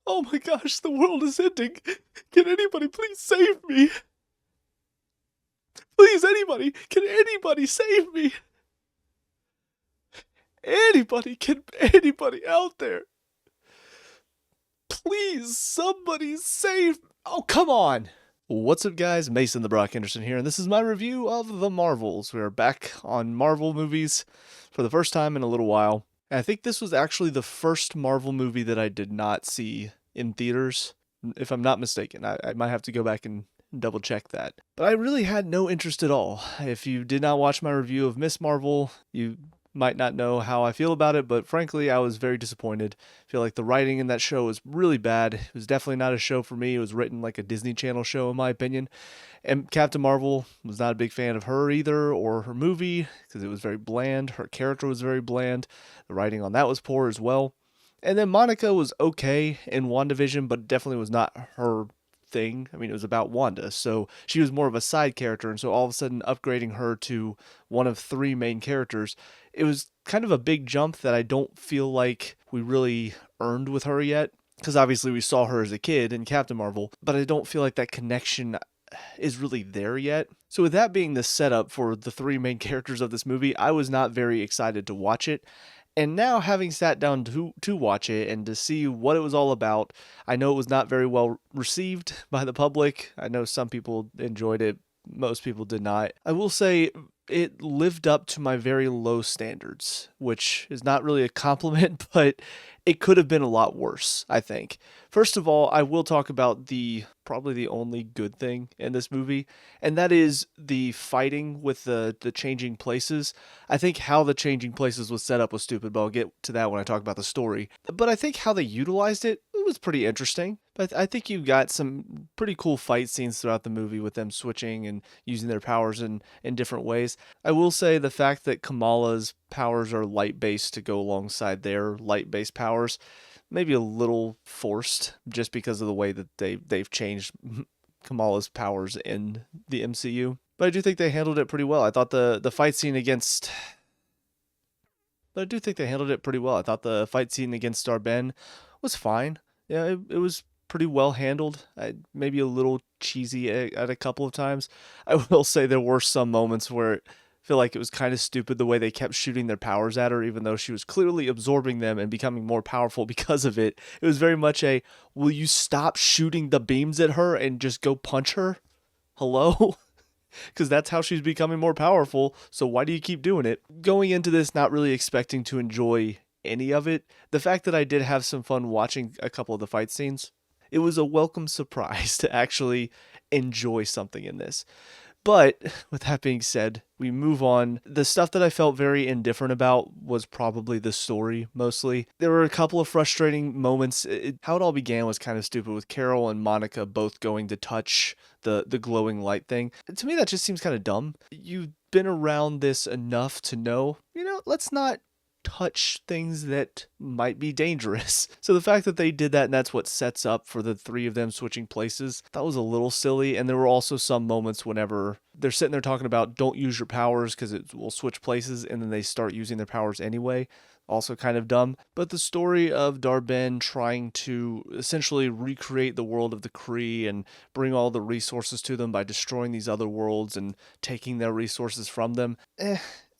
Oh my gosh, the world is ending. Can anybody please save me? Please, anybody, can anybody save me? Can anybody out there? Please, somebody save. Oh, come on. What's up, guys? Mason the Brock Henderson here, and this is my review of The Marvels. We are back on Marvel movies for the first time in a little while. And I think this was actually the first Marvel movie that I did not see in theaters, if I'm not mistaken. I might have to go back and double check that. But I really had no interest at all. If you did not watch my review of Miss Marvel, you might not know how I feel about it, but frankly, I was very disappointed. I feel like the writing in that show was really bad. It was definitely not a show for me. It was written like a Disney Channel show, in my opinion. And Captain Marvel was not a big fan of her either, or her movie, because it was very bland. Her character was very bland. The writing on that was poor as well. And then Monica was okay in WandaVision, but definitely was not her thing. I mean, it was about Wanda, so she was more of a side character, and so all of a sudden upgrading her to one of three main characters, it was kind of a big jump that I don't feel like we really earned with her yet, because obviously we saw her as a kid in Captain Marvel, but I don't feel like that connection is really there yet. So with that being the setup for the three main characters of this movie, I was not very excited to watch it. And now, having sat down to watch it and to see what it was all about, I know it was not very well received by the public. I know some people enjoyed it, most people did not. I will say it lived up to my very low standards, which is not really a compliment, but it could have been a lot worse, I think. First of all, I will talk about the probably the only good thing in this movie, and that is the fighting with the changing places. I think how the changing places was set up was stupid, but I'll get to that when I talk about the story. But I think how they utilized it was pretty interesting. But I think you got some pretty cool fight scenes throughout the movie with them switching and using their powers in different ways. I will say the fact that Kamala's powers are light based to go alongside their light based powers, maybe a little forced just because of the way that they've changed Kamala's powers in the MCU. But I do think they handled it pretty well. I thought the fight scene against but I do think they handled it pretty well. I thought the fight scene against Dar-Benn was fine. Yeah, it was pretty well handled. Maybe a little cheesy at a couple of times. I will say there were some moments where I feel like it was kind of stupid the way they kept shooting their powers at her, even though she was clearly absorbing them and becoming more powerful because of it. It was very much a, will you stop shooting the beams at her and just go punch her? Hello? Because that's how she's becoming more powerful, so why do you keep doing it? Going into this not really expecting to enjoy any of it, the fact that I did have some fun watching a couple of the fight scenes, it was a welcome surprise to actually enjoy something in this. But with that being said, we move on. The stuff that I felt very indifferent about was probably the story mostly. There were a couple of frustrating moments. How it all began was kind of stupid with Carol and Monica both going to touch the glowing light thing. To me, that just seems kind of dumb. You've been around this enough to know, let's not touch things that might be dangerous. So the fact that they did that and that's what sets up for the three of them switching places, that was a little silly. And there were also some moments whenever they're sitting there talking about don't use your powers because it will switch places, and then they start using their powers anyway. Also kind of dumb. But the story of Dar-Benn trying to essentially recreate the world of the Kree and bring all the resources to them by destroying these other worlds and taking their resources from them,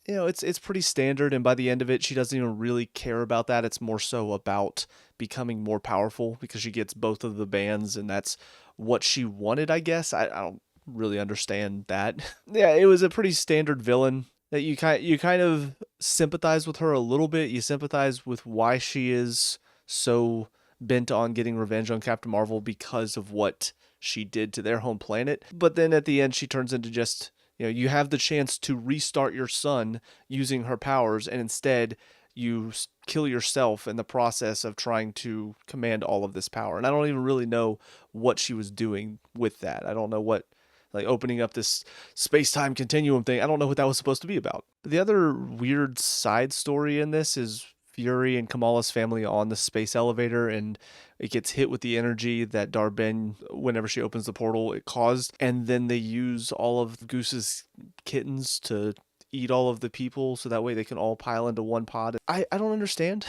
it's pretty standard, and by the end of it, she doesn't even really care about that. It's more so about becoming more powerful because she gets both of the bands, and that's what she wanted, I guess. I don't really understand that. Yeah, it was a pretty standard villain that you kind of sympathize with her a little bit. You sympathize with why she is so bent on getting revenge on Captain Marvel because of what she did to their home planet. But then at the end, she turns into just, you have the chance to restart your son using her powers, and instead you kill yourself in the process of trying to command all of this power. And I don't even really know what she was doing with that. I don't know what, like opening up this space-time continuum thing, I don't know what that was supposed to be about. The other weird side story in this is Fury and Kamala's family on the space elevator, and it gets hit with the energy that Dar-Benn, whenever she opens the portal, it caused. And then they use all of Goose's kittens to eat all of the people so that way they can all pile into one pod. I don't understand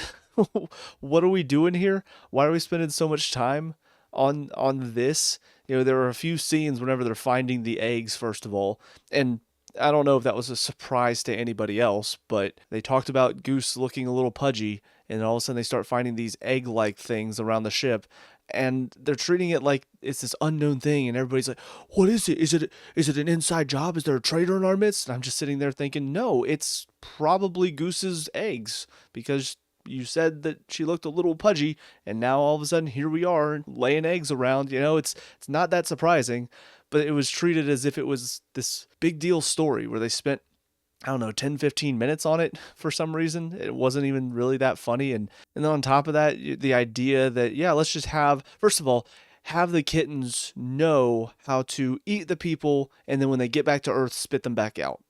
What are we doing here? Why are we spending so much time on this? There are a few scenes whenever they're finding the eggs, first of all, and I don't know if that was a surprise to anybody else, but they talked about Goose looking a little pudgy, and all of a sudden they start finding these egg-like things around the ship, and they're treating it like it's this unknown thing, and everybody's like, "What is it? Is it an inside job? Is there a traitor in our midst?" And I'm just sitting there thinking, "No, it's probably Goose's eggs, because you said that she looked a little pudgy, and now all of a sudden here we are laying eggs around." It's not that surprising, but it was treated as if it was this big deal story where they spent, I don't know, 10, 15 minutes on it for some reason. It wasn't even really that funny. And then on top of that, the idea that, yeah, let's just first of all, have the kittens know how to eat the people, and then when they get back to Earth, spit them back out.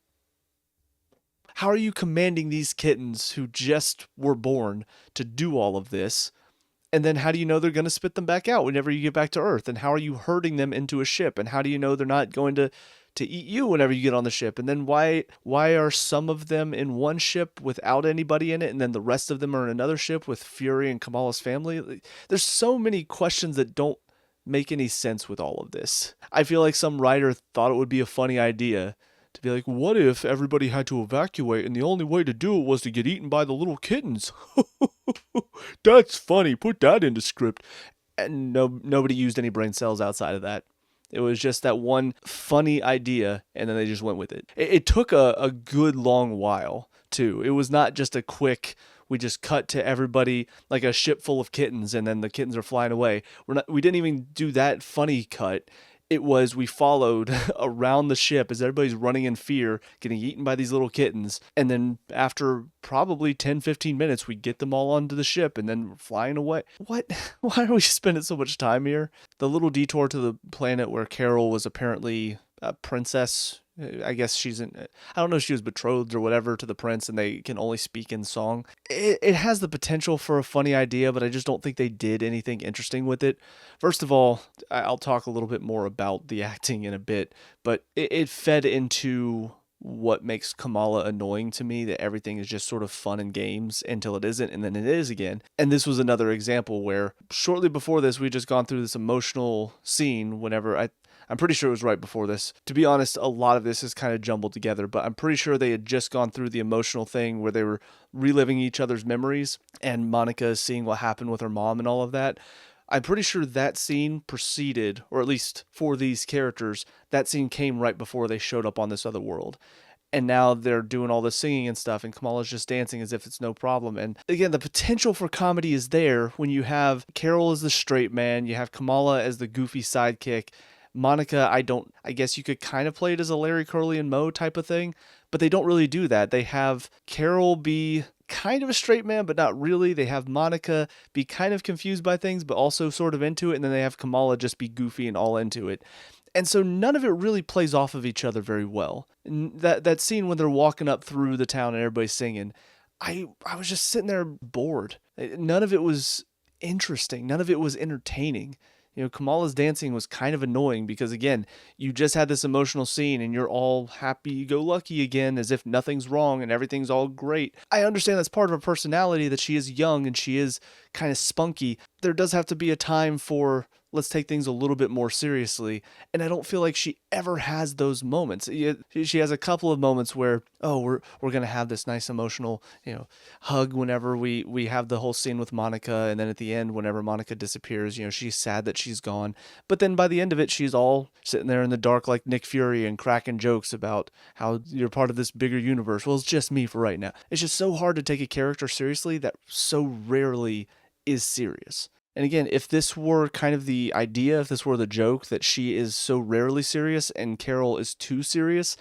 How are you commanding these kittens who just were born to do all of this? And then how do you know they're going to spit them back out whenever you get back to Earth? And how are you herding them into a ship? And how do you know they're not going to eat you whenever you get on the ship? And then why are some of them in one ship without anybody in it, and then the rest of them are in another ship with Fury and Kamala's family? There's so many questions that don't make any sense with all of this. I feel like some writer thought it would be a funny idea to be like, what if everybody had to evacuate and the only way to do it was to get eaten by the little kittens? That's funny. Put that in the script. And nobody used any brain cells outside of that. It was just that one funny idea, and then they just went with it. It took a good long while, too. It was not just a quick, we just cut to everybody like a ship full of kittens, and then the kittens are flying away. We didn't even do that funny cut. It was, we followed around the ship as everybody's running in fear, getting eaten by these little kittens. And then after probably 10, 15 minutes, we get them all onto the ship and then flying away. What? Why are we spending so much time here? The little detour to the planet where Carol was apparently a princess. I guess I don't know if she was betrothed or whatever to the prince and they can only speak in song. It has the potential for a funny idea, but I just don't think they did anything interesting with it. First of all, I'll talk a little bit more about the acting in a bit, but it fed into what makes Kamala annoying to me, that everything is just sort of fun and games until it isn't, and then it is again. And this was another example where shortly before this, we just gone through this emotional scene whenever I'm pretty sure it was right before this. To be honest, a lot of this is kind of jumbled together, but I'm pretty sure they had just gone through the emotional thing where they were reliving each other's memories, and Monica is seeing what happened with her mom and all of that. I'm pretty sure that scene preceded, or at least for these characters, that scene came right before they showed up on this other world. And now they're doing all this singing and stuff, and Kamala's just dancing as if it's no problem. And again, the potential for comedy is there when you have Carol as the straight man, you have Kamala as the goofy sidekick. Monica, I guess you could kind of play it as a Larry, Curly, and Moe type of thing, but they don't really do that. They have Carol be kind of a straight man, but not really. They have Monica be kind of confused by things, but also sort of into it, and then they have Kamala just be goofy and all into it. And so none of it really plays off of each other very well. And that scene when they're walking up through the town and everybody's singing, I was just sitting there bored. None of it was interesting. None of it was entertaining. Kamala's dancing was kind of annoying because, again, you just had this emotional scene and you're all happy-go-lucky again as if nothing's wrong and everything's all great. I understand that's part of her personality, that she is young and she is kind of spunky. There does have to be a time for, let's take things a little bit more seriously. And I don't feel like she ever has those moments. She has a couple of moments where, oh, we're going to have this nice emotional, hug whenever we have the whole scene with Monica. And then at the end, whenever Monica disappears, she's sad that she's gone. But then by the end of it, she's all sitting there in the dark like Nick Fury and cracking jokes about how you're part of this bigger universe. Well, it's just me for right now. It's just so hard to take a character seriously that so rarely is serious. And again, if this were kind of the idea, if this were the joke that she is so rarely serious and Carol is too serious,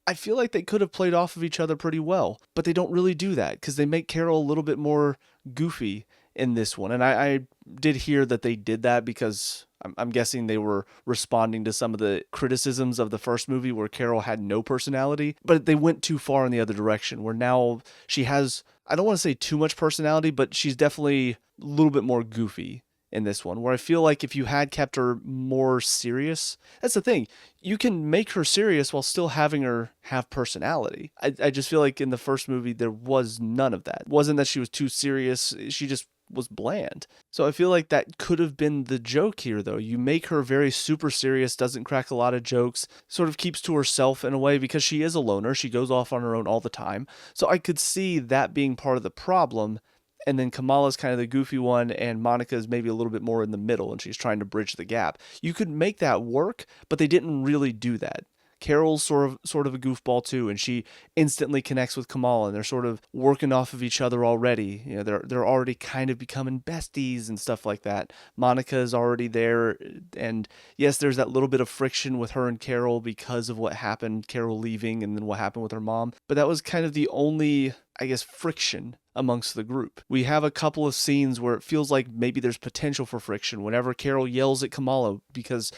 I feel like they could have played off of each other pretty well. But they don't really do that because they make Carol a little bit more goofy in this one. And I did hear that they did that because I'm guessing they were responding to some of the criticisms of the first movie where Carol had no personality. But they went too far in the other direction where now she has, I don't want to say too much personality, but she's definitely a little bit more goofy in this one, where I feel like if you had kept her more serious, that's the thing. You can make her serious while still having her have personality. I just feel like in the first movie, there was none of that. It wasn't that she was too serious. She just was bland. So I feel like that could have been the joke here, though. You make her very super serious, doesn't crack a lot of jokes, sort of keeps to herself in a way because she is a loner. She goes off on her own all the time. So I could see that being part of the problem. And then Kamala's kind of the goofy one, and Monica is maybe a little bit more in the middle, and she's trying to bridge the gap. You could make that work, but they didn't really do that. Carol's sort of a goofball too, and she instantly connects with Kamala, and they're sort of working off of each other already. You know, they're already kind of becoming besties and stuff like that. Monica is already there, and yes, there's that little bit of friction with her and Carol because of what happened, Carol leaving, and then what happened with her mom. But that was kind of the only, I guess, friction amongst the group. We have a couple of scenes where it feels like maybe there's potential for friction whenever Carol yells at Kamala because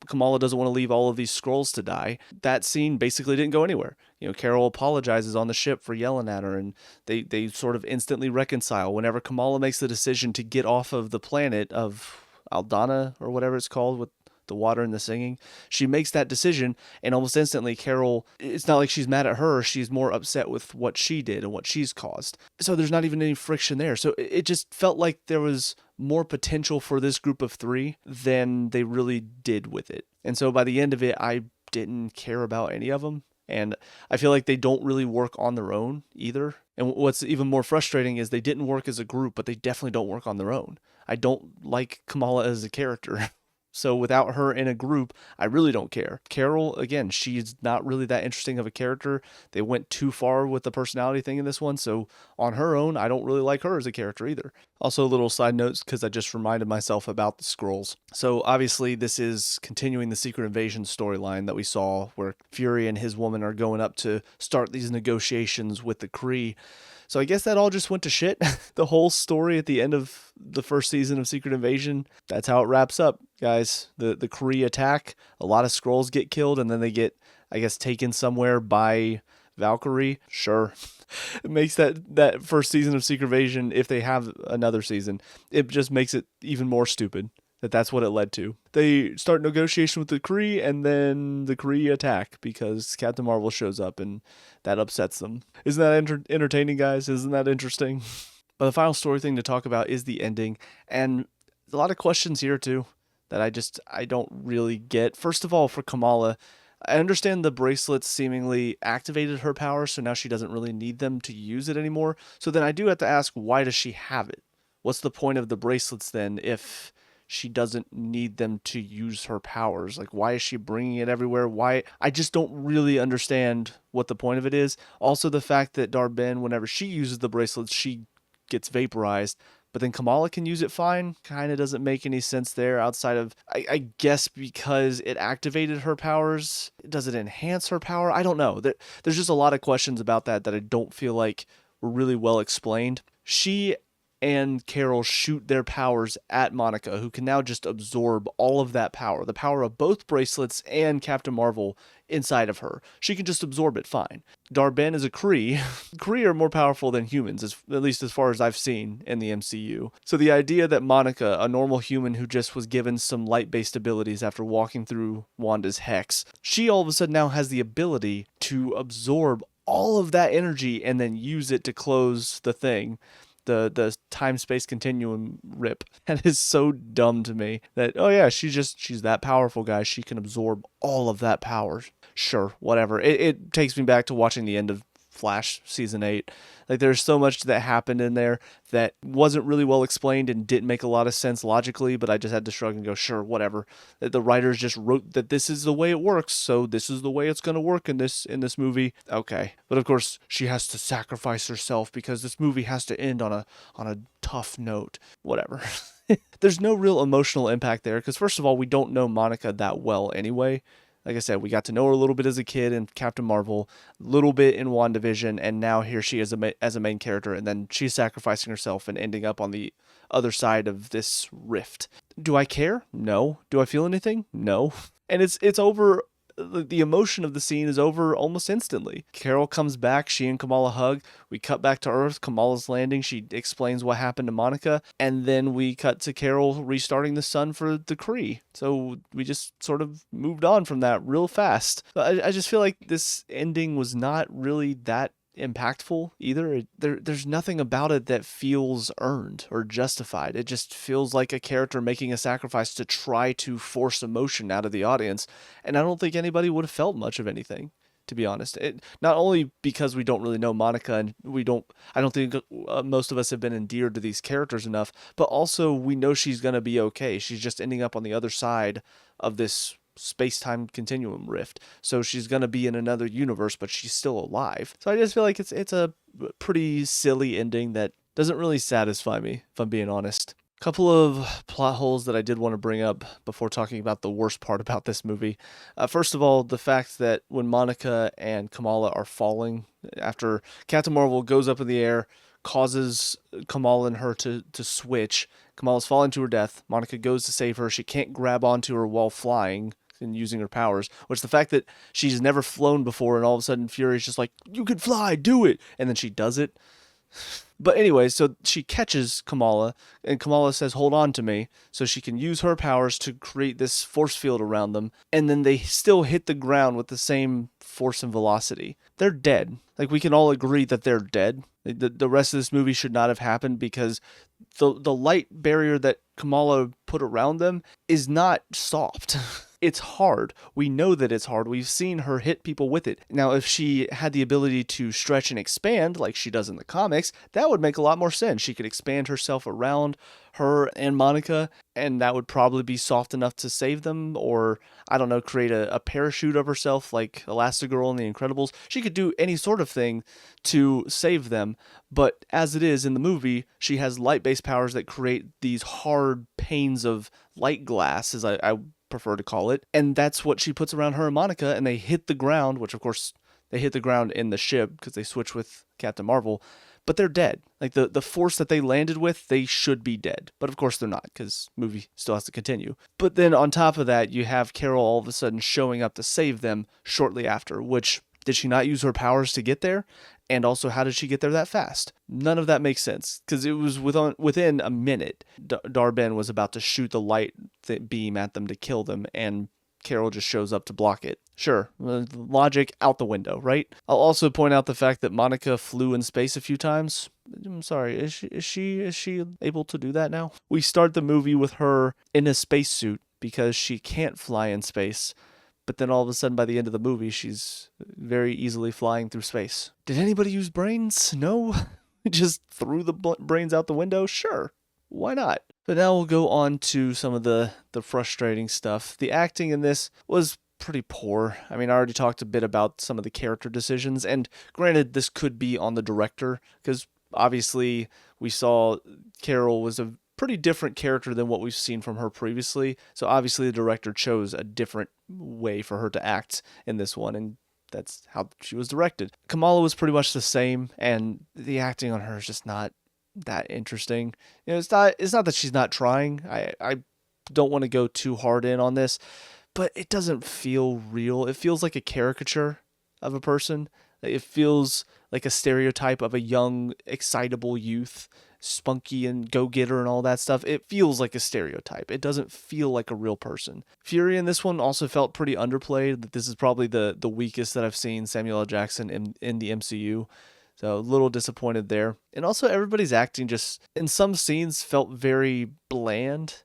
Kamala doesn't want to leave all of these Skrulls to die. That scene basically didn't go anywhere. You know, Carol apologizes on the ship for yelling at her, and they sort of instantly reconcile whenever Kamala makes the decision to get off of the planet of Aldana or whatever it's called with the water and the singing. She makes that decision, and almost instantly Carol, it's not like she's mad at her, she's more upset with what she did and what she's caused. So there's not even any friction there. So it just felt like there was more potential for this group of three than they really did with it. And so by the end of it, I didn't care about any of them. And I feel like they don't really work on their own either. And what's even more frustrating is they didn't work as a group, but they definitely don't work on their own. I don't like Kamala as a character. So without her in a group, I really don't care. Carol, again, she's not really that interesting of a character. They went too far with the personality thing in this one. So on her own, I don't really like her as a character either. Also, a little side notes because I just reminded myself about the Skrulls. So obviously this is continuing the Secret Invasion storyline that we saw where Fury and his woman are going up to start these negotiations with the Kree. So I guess that all just went to shit. The whole story at the end of the first season of Secret Invasion, that's how it wraps up, guys. The Kree attack, a lot of Skrulls get killed, and then they get, I guess, taken somewhere by Valkyrie. Sure. It makes that first season of Secret Invasion, if they have another season, it just makes it even more stupid. That's what it led to. They start negotiation with the Kree, and then the Kree attack because Captain Marvel shows up, and that upsets them. Isn't that entertaining, guys? Isn't that interesting? But the final story thing to talk about is the ending, and a lot of questions here too that I don't really get. First of all, for Kamala, I understand the bracelets seemingly activated her power, so now she doesn't really need them to use it anymore. So then I do have to ask, why does she have it? What's the point of the bracelets then if she doesn't need them to use her powers? Like, why is she bringing it everywhere? Why? I just don't really understand what the point of it is. Also, the fact that Dar-Benn, whenever she uses the bracelets, she gets vaporized, but then Kamala can use it fine. Kind of doesn't make any sense there outside of, I guess, because it activated her powers. Does it enhance her power? I don't know. There's just a lot of questions about that I don't feel like were really well explained. She and Carol shoot their powers at Monica, who can now just absorb all of that power, the power of both bracelets and Captain Marvel inside of her. She can just absorb it fine. Dar-Benn is a Kree. Kree are more powerful than humans, at least as far as I've seen in the MCU. So the idea that Monica, a normal human who just was given some light-based abilities after walking through Wanda's hex, she all of a sudden now has the ability to absorb all of that energy and then use it to close the thing. The time-space continuum rip. That is so dumb to me. That, oh yeah, she's that powerful, guys. She can absorb all of that power. Sure, whatever. It takes me back to watching the end of Flash season 8. Like, there's so much that happened in there that wasn't really well explained and didn't make a lot of sense logically, but I just had to shrug and go, sure, whatever. The writers just wrote that this is the way it works, so this is the way it's going to work in this movie. Okay. But of course, she has to sacrifice herself because this movie has to end on a tough note. Whatever. There's no real emotional impact there because, first of all, we don't know Monica that well anyway. Like I said, we got to know her a little bit as a kid in Captain Marvel, a little bit in WandaVision, and now here she is as a main character, and then she's sacrificing herself and ending up on the other side of this rift. Do I care? No. Do I feel anything? No. And it's over the emotion of the scene is over almost instantly. Carol comes back, she and Kamala hug, we cut back to Earth, Kamala's landing, she explains what happened to Monica, and then we cut to Carol restarting the sun for the Kree. So we just sort of moved on from that real fast. I just feel like this ending was not really that impactful either. There's nothing about it that feels earned or justified. It just feels like a character making a sacrifice to try to force emotion out of the audience, and I don't think anybody would have felt much of anything, to be honest. Not only because we don't really know Monica, and I don't think most of us have been endeared to these characters enough, but also we know she's going to be okay. She's just ending up on the other side of this space-time continuum rift, so she's gonna be in another universe, but she's still alive. So I just feel like it's a pretty silly ending that doesn't really satisfy me, if I'm being honest. Couple of plot holes that I did want to bring up before talking about the worst part about this movie. First of all, the fact that when Monica and Kamala are falling, after Captain Marvel goes up in the air, causes Kamala and her to switch. Kamala's falling to her death. Monica goes to save her. She can't grab onto her while flying and using her powers, which the fact that she's never flown before and all of a sudden Fury's just like, you can fly, do it, and then she does it. But anyway, so she catches Kamala, and Kamala says, hold on to me, so she can use her powers to create this force field around them, and then they still hit the ground with the same force and velocity. They're dead. Like, we can all agree that they're dead. The rest of this movie should not have happened because the light barrier that Kamala put around them is not soft. It's hard. We know that it's hard. We've seen her hit people with it. Now, if she had the ability to stretch and expand like she does in the comics, that would make a lot more sense. She could expand herself around her and Monica, and that would probably be soft enough to save them, or, I don't know, create a parachute of herself like Elastigirl in The Incredibles. She could do any sort of thing to save them, but as it is in the movie, she has light-based powers that create these hard panes of light glass, as I prefer to call it, and that's what she puts around her and Monica, and they hit the ground, which of course they hit the ground in the ship because they switch with Captain Marvel, but they're dead. Like, the force that they landed with, they should be dead, but of course they're not because movie still has to continue. But then on top of that, you have Carol all of a sudden showing up to save them shortly after, which, did she not use her powers to get there? And also, how did she get there that fast? None of that makes sense, because it was within a minute. Dar-Benn was about to shoot the light beam at them to kill them, and Carol just shows up to block it. Sure, logic out the window, right? I'll also point out the fact that Monica flew in space a few times. I'm sorry, is she able to do that now? We start the movie with her in a spacesuit because she can't fly in space. But then all of a sudden, by the end of the movie, she's very easily flying through space. Did anybody use brains? No? Just threw the brains out the window? Sure. Why not? But now we'll go on to some of the frustrating stuff. The acting in this was pretty poor. I mean, I already talked a bit about some of the character decisions, and granted, this could be on the director, because obviously we saw Carol was a pretty different character than what we've seen from her previously. So obviously the director chose a different way for her to act in this one, and that's how she was directed. Kamala was pretty much the same, and the acting on her is just not that interesting. You know, it's not that she's not trying. I don't want to go too hard in on this, but it doesn't feel real. It feels like a caricature of a person. It feels like a stereotype of a young, excitable youth, spunky and go-getter and all that stuff. It feels like a stereotype. It doesn't feel like a real person. Fury in this one also felt pretty underplayed. This is probably the weakest that I've seen Samuel L. Jackson in the MCU. So a little disappointed there. And also everybody's acting just, in some scenes, felt very bland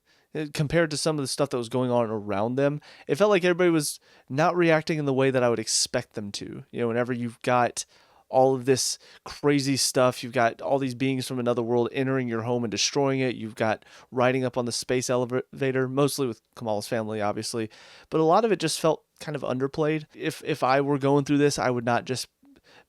compared to some of the stuff that was going on around them. It felt like everybody was not reacting in the way that I would expect them to. You know, whenever you've got all of this crazy stuff, you've got all these beings from another world entering your home and destroying it, you've got riding up on the space elevator, mostly with Kamala's family, obviously, but a lot of it just felt kind of underplayed. If I were going through this, I would not just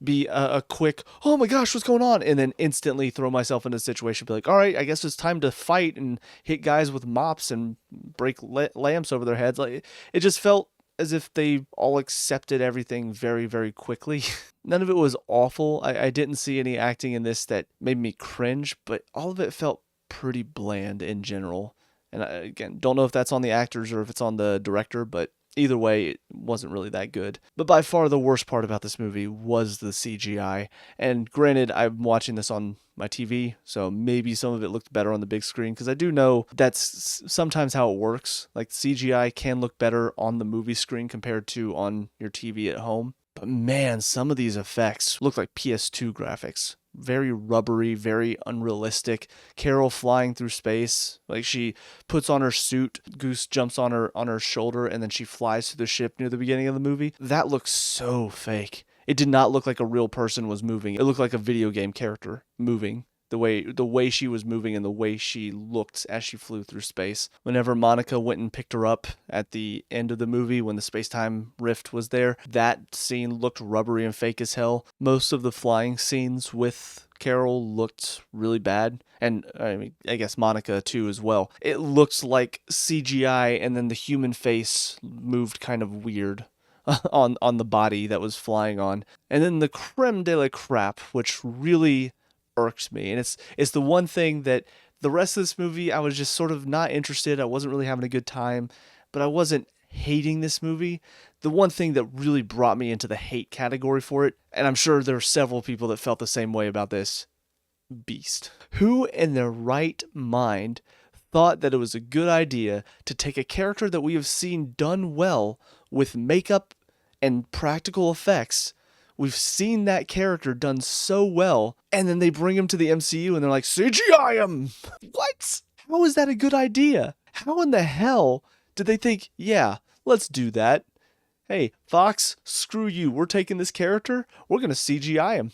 be a quick, oh my gosh, what's going on? And then instantly throw myself into a situation, be like, all right, I guess it's time to fight and hit guys with mops and break lamps over their heads. Like, it just felt as if they all accepted everything very, very quickly. None of it was awful. I didn't see any acting in this that made me cringe, but all of it felt pretty bland in general. And I, again, don't know if that's on the actors or if it's on the director, but Either way, it wasn't really that good. But by far the worst part about this movie was the CGI. And granted, I'm watching this on my TV, so maybe some of it looked better on the big screen, because I do know that's sometimes how it works. Like CGI can look better on the movie screen compared to on your TV at home. But man, some of these effects look like PS2 graphics. Very rubbery, very unrealistic. Carol flying through space, like she puts on her suit, Goose jumps on her shoulder, and then she flies through the ship near the beginning of the movie. That looks so fake. It did not look like a real person was moving. It looked like a video game character moving. The way she was moving and the way she looked as she flew through space. Whenever Monica went and picked her up at the end of the movie when the space-time rift was there, that scene looked rubbery and fake as hell. Most of the flying scenes with Carol looked really bad. And I mean, I guess Monica too as well. It looked like CGI and then the human face moved kind of weird on the body that was flying on. And then the creme de la crap, which really irks me, and it's the one thing that the rest of this movie I was just sort of not interested. I wasn't really having a good time, but I wasn't hating this movie. The one thing that really brought me into the hate category for it, and I'm sure there are several people that felt the same way about this: Beast. Who in their right mind thought that it was a good idea to take a character that we have seen done well with makeup and practical effects? We've seen that character done so well, and then they bring him to the MCU and they're like, CGI him! What? How is that a good idea? How in the hell did they think, yeah, let's do that? Hey, Fox, screw you. We're taking this character. We're going to CGI him.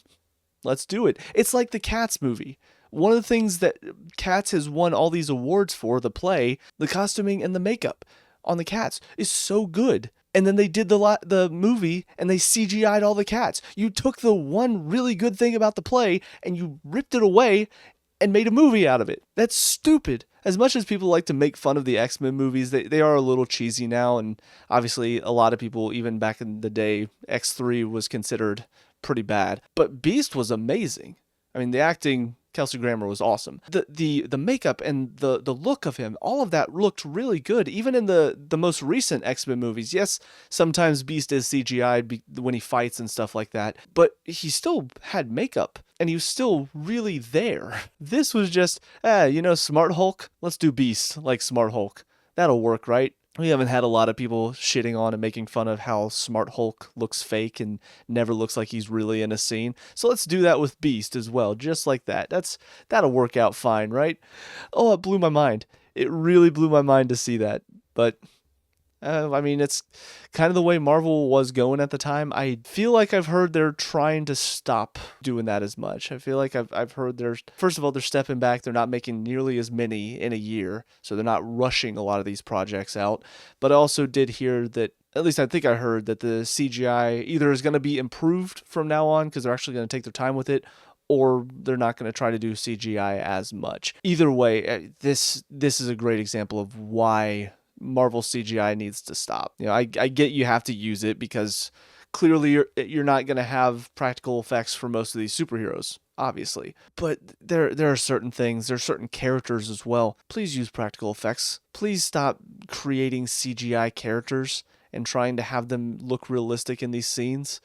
Let's do it. It's like the Cats movie. One of the things that Cats has won all these awards for, the play, the costuming and the makeup on the cats is so good. And then they did the movie and they CGI'd all the cats. You took the one really good thing about the play and you ripped it away and made a movie out of it. That's stupid. As much as people like to make fun of the X-Men movies, they are a little cheesy now. And obviously a lot of people, even back in the day, X3 was considered pretty bad. But Beast was amazing. I mean, the acting, Kelsey Grammer was awesome. The makeup and the look of him, all of that looked really good. Even in the most recent X-Men movies, yes, sometimes Beast is CGI'd when he fights and stuff like that, but he still had makeup and he was still really there. This was just, Smart Hulk, let's do Beast like Smart Hulk. That'll work, right? We haven't had a lot of people shitting on and making fun of how Smart Hulk looks fake and never looks like he's really in a scene. So let's do that with Beast as well, just like that. That'll work out fine, right? Oh, it blew my mind. It really blew my mind to see that. But I mean, it's kind of the way Marvel was going at the time. I feel like I've heard they're trying to stop doing that as much. I feel like I've heard first of all, they're stepping back. They're not making nearly as many in a year, so they're not rushing a lot of these projects out. But I also did hear that, at least I think I heard, that the CGI either is going to be improved from now on because they're actually going to take their time with it, or they're not going to try to do CGI as much. Either way, this is a great example of why Marvel CGI needs to stop. I get you have to use it because clearly you're not going to have practical effects for most of these superheroes, obviously. But there are certain things, there are certain characters as well. Please use practical effects. Please stop creating CGI characters and trying to have them look realistic in these scenes,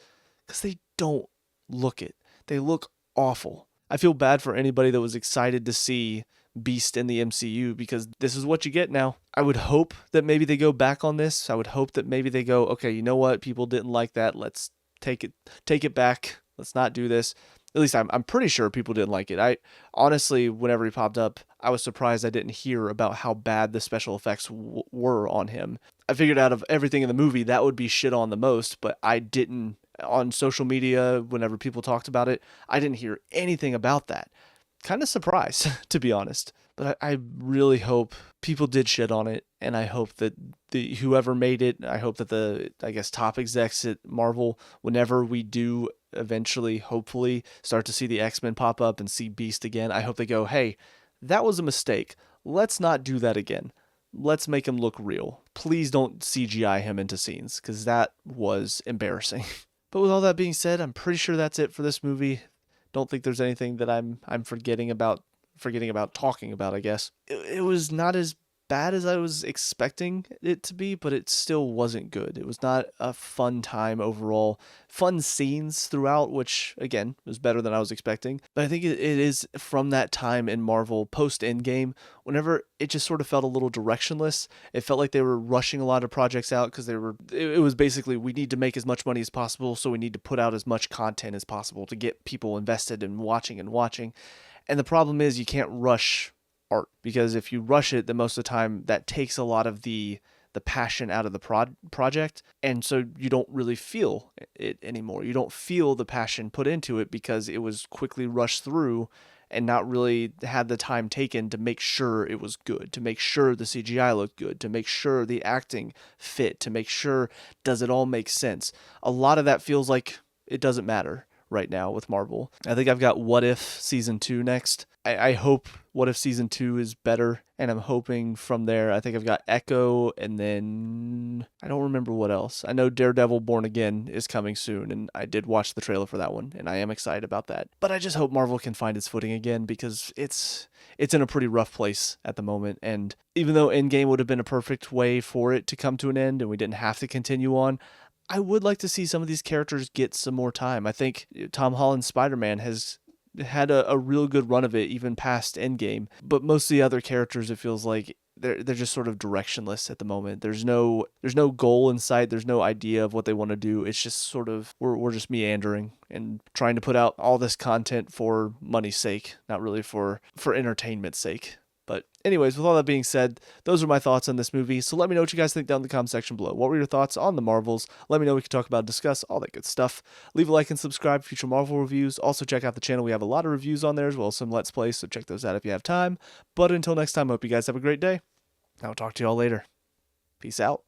because they don't look it. They look awful. I feel bad for anybody that was excited to see Beast in the MCU, because this is what you get now. I would hope that maybe they go back on this. I would hope that maybe they go, okay, you know what? People didn't like that. Let's take it back. Let's not do this. At least I'm pretty sure people didn't like it. I honestly, whenever he popped up, I was surprised I didn't hear about how bad the special effects were on him. I figured out of everything in the movie, that would be shit on the most, but I didn't, on social media, whenever people talked about it, I didn't hear anything about that. Kind of surprised, to be honest. But I really hope people did shit on it, and I hope that whoever made it, I hope that the top execs at Marvel, whenever we do eventually, hopefully, start to see the X-Men pop up and see Beast again, I hope they go, hey, that was a mistake. Let's not do that again. Let's make him look real. Please don't CGI him into scenes, because that was embarrassing. But with all that being said, I'm pretty sure that's it for this movie. Don't think there's anything that I'm forgetting about talking about, I guess. It was not as bad as I was expecting it to be, but it still wasn't good. It was not a fun time overall. Fun scenes throughout, which again was better than I was expecting. But I think it is from that time in Marvel post Endgame, whenever it just sort of felt a little directionless. It felt like they were rushing a lot of projects out because it was basically, we need to make as much money as possible, so we need to put out as much content as possible to get people invested in watching and watching. And the problem is you can't rush art, because if you rush it, then most of the time that takes a lot of the passion out of the project, and so you don't really feel it anymore. You don't feel the passion put into it because it was quickly rushed through and not really had the time taken to make sure it was good, to make sure the CGI looked good, to make sure the acting fit, to make sure, does it all make sense? A lot of that feels like it doesn't matter right now with Marvel. I think I've got What If Season 2 next. I hope What If Season 2 is better, and I'm hoping from there, I think I've got Echo, and then I don't remember what else. I know Daredevil Born Again is coming soon, and I did watch the trailer for that one, and I am excited about that. But I just hope Marvel can find its footing again, because it's in a pretty rough place at the moment, and even though Endgame would have been a perfect way for it to come to an end, and we didn't have to continue on, I would like to see some of these characters get some more time. I think Tom Holland's Spider-Man has had a real good run of it, even past Endgame. But most of the other characters, it feels like they're just sort of directionless at the moment. There's no goal in sight. There's no idea of what they want to do. It's just sort of, we're just meandering and trying to put out all this content for money's sake, not really for entertainment's sake. But anyways, with all that being said, those are my thoughts on this movie. So let me know what you guys think down in the comment section below. What were your thoughts on the Marvels? Let me know. We can talk about, discuss, all that good stuff. Leave a like and subscribe for future Marvel reviews. Also check out the channel. We have a lot of reviews on there, as well as some Let's Plays, so check those out if you have time. But until next time, I hope you guys have a great day. I'll talk to you all later. Peace out.